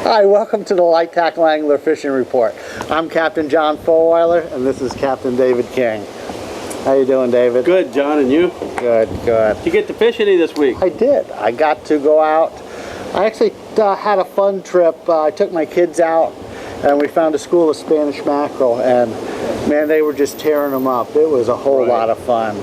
Hi, welcome to the Light Tackle Angler Fishing Report. I'm Captain John Fulweiler, and this is Captain David King. How you doing, David? Good, John, and you? Good, good. Did you get to fish any this week? I did. I got to go out. I actually had a fun trip. I took my kids out, and we found a school of Spanish mackerel, and man, they were just tearing them up. It was a whole lot of fun.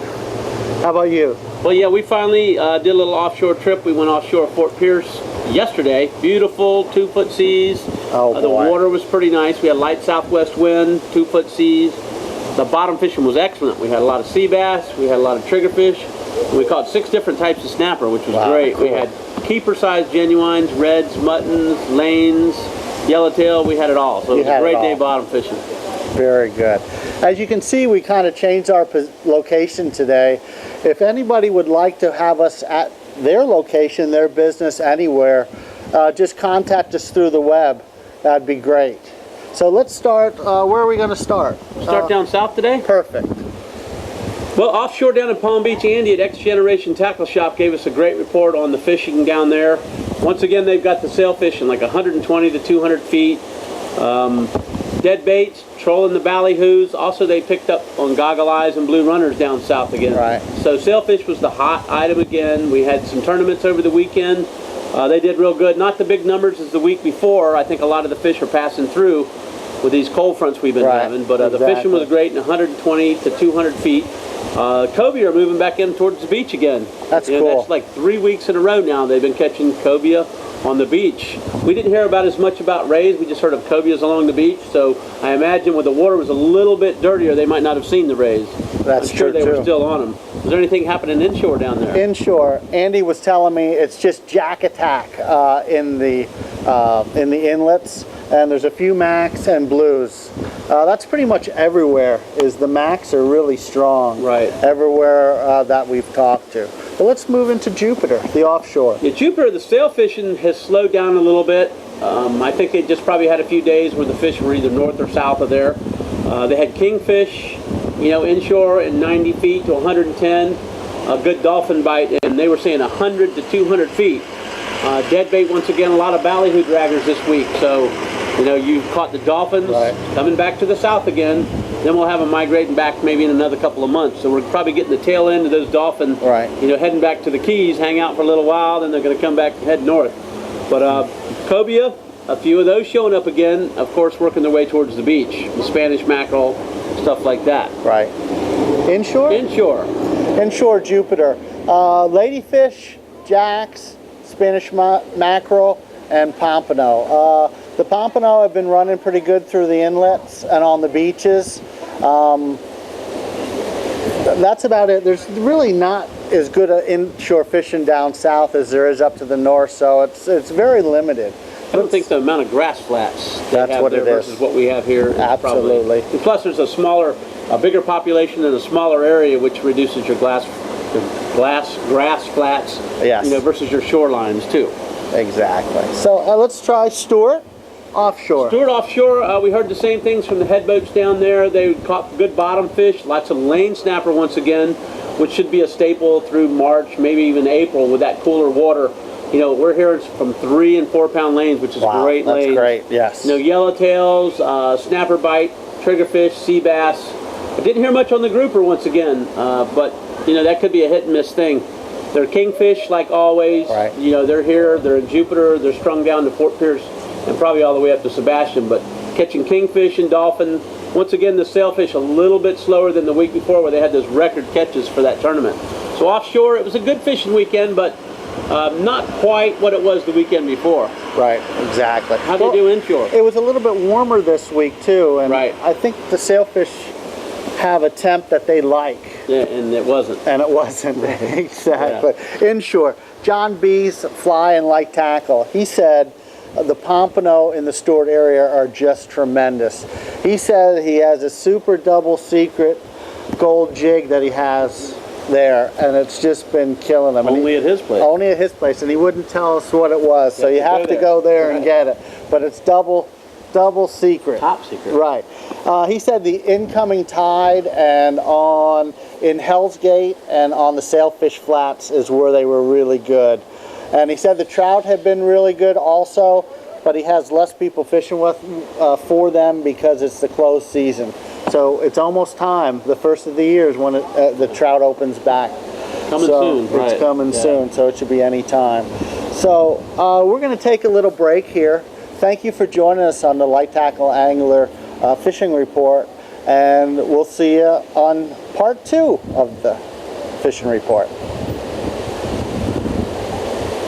How about you? Well, yeah, we finally did a little offshore trip. We went offshore Fort Pierce yesterday. Beautiful 2-foot seas. Oh, the water was pretty nice. We had light southwest wind, 2-foot seas. The bottom fishing was excellent. We had a lot of sea bass. We had a lot of triggerfish. And we caught 6 different types of snapper, which was great. Cool. We had keeper-sized genuines, reds, muttons, lanes, yellowtail. We had it all. So it was a great day bottom fishing. Very good. As you can see, we kind of changed our location today. If anybody would like to have us at their location, their business, anywhere, just contact us through the web. That'd be great. So let's start. Where are we going to start? Start down south today? Perfect. Well, offshore down in Palm Beach, Andy at X Generation Tackle Shop gave us a great report on the fishing down there. Once again, they've got the sail fishing like 120 to 200 feet. Dead baits, trolling the ballyhoos. Also, they picked up on goggle eyes and blue runners down south again. Right. So sailfish was the hot item again. We had some tournaments over the weekend. They did real good. Not the big numbers as the week before. I think a lot of the fish are passing through with these cold fronts we've been having. But the fishing was great in 120 to 200 feet. Cobia are moving back in towards the beach again. That's cool. That's like 3 weeks in a row now they've been catching cobia on the beach. We didn't hear about as much about rays. We just heard of cobias along the beach. So I imagine when the water was a little bit dirtier, they might not have seen the rays. That's I'm sure true, they were still on them. Is there anything happening inshore down there? Inshore, Andy was telling me it's just jack attack in the inlets, and there's a few macs and blues. That's pretty much everywhere. Is the macs are really strong. Right. Everywhere that we've talked to. But let's move into Jupiter, the offshore. Yeah, Jupiter, the sail fishing has slowed down a little bit. I think they just probably had a few days where the fish were either north or south of there. They had kingfish, inshore in 90 feet to 110. A good dolphin bite, and they were saying 100 to 200 feet. Dead bait, once again, a lot of ballyhoo draggers this week. So, you caught the dolphins coming back to the south again. Then we'll have them migrating back maybe in another couple of months. So we're probably getting the tail end of those dolphins, heading back to the Keys, hang out for a little while, then they're going to come back and head north. But cobia, a few of those showing up again, of course, working their way towards the beach. The Spanish mackerel, stuff like that. Right. Inshore? Inshore. Inshore Jupiter. Ladyfish, jacks, Spanish mackerel, and pompano. The pompano have been running pretty good through the inlets and on the beaches. That's about it. There's really not as good an inshore fishing down south as there is up to the north, so it's very limited. I don't think the amount of grass flats that's have what there it is versus what we have here. Absolutely. And plus, there's a bigger population in a smaller area, which reduces your grass flats. Yes. Versus your shorelines too. Exactly. So let's try Stewart offshore. Stewart offshore. We heard the same things from the head boats down there. They caught good bottom fish, lots of lane snapper once again, which should be a staple through March, maybe even April with that cooler water. We're hearing from 3 and 4 pound lanes, which is great lanes. That's great, yes. Yellowtails, snapper bite, triggerfish, sea bass. I didn't hear much on the grouper once again, but that could be a hit and miss thing. They're kingfish like always. Right. They're here, they're in Jupiter, they're strung down to Fort Pierce and probably all the way up to Sebastian, but catching kingfish and dolphin. Once again, the sailfish a little bit slower than the week before where they had those record catches for that tournament. So offshore, it was a good fishing weekend, but not quite what it was the weekend before. Right, exactly. How'd they do inshore? It was a little bit warmer this week too, and I think the sailfish have a temp that they like. Yeah, and it wasn't. And it wasn't, exactly. Yeah. Inshore, John B's Fly and Light Tackle, he said the pompano in the Stewart area are just tremendous. He said he has a super double secret gold jig that he has there, and it's just been killing him. Only at his place. Only at his place, and he wouldn't tell us what it was, so you have to go there and get it. But it's double secret. Top secret. Right. He said the incoming tide and in Hell's Gate and on the Sailfish Flats is where they were really good. And he said the trout had been really good also. but he has less people fishing for them because it's the closed season. So it's almost time. The first of the year is when the trout opens back. Coming So soon. it's coming soon, so it should be any time. So we're going to take a little break here. Thank you for joining us on the Light Tackle Angler Fishing Report, and we'll see you on part 2 of the Fishing Report.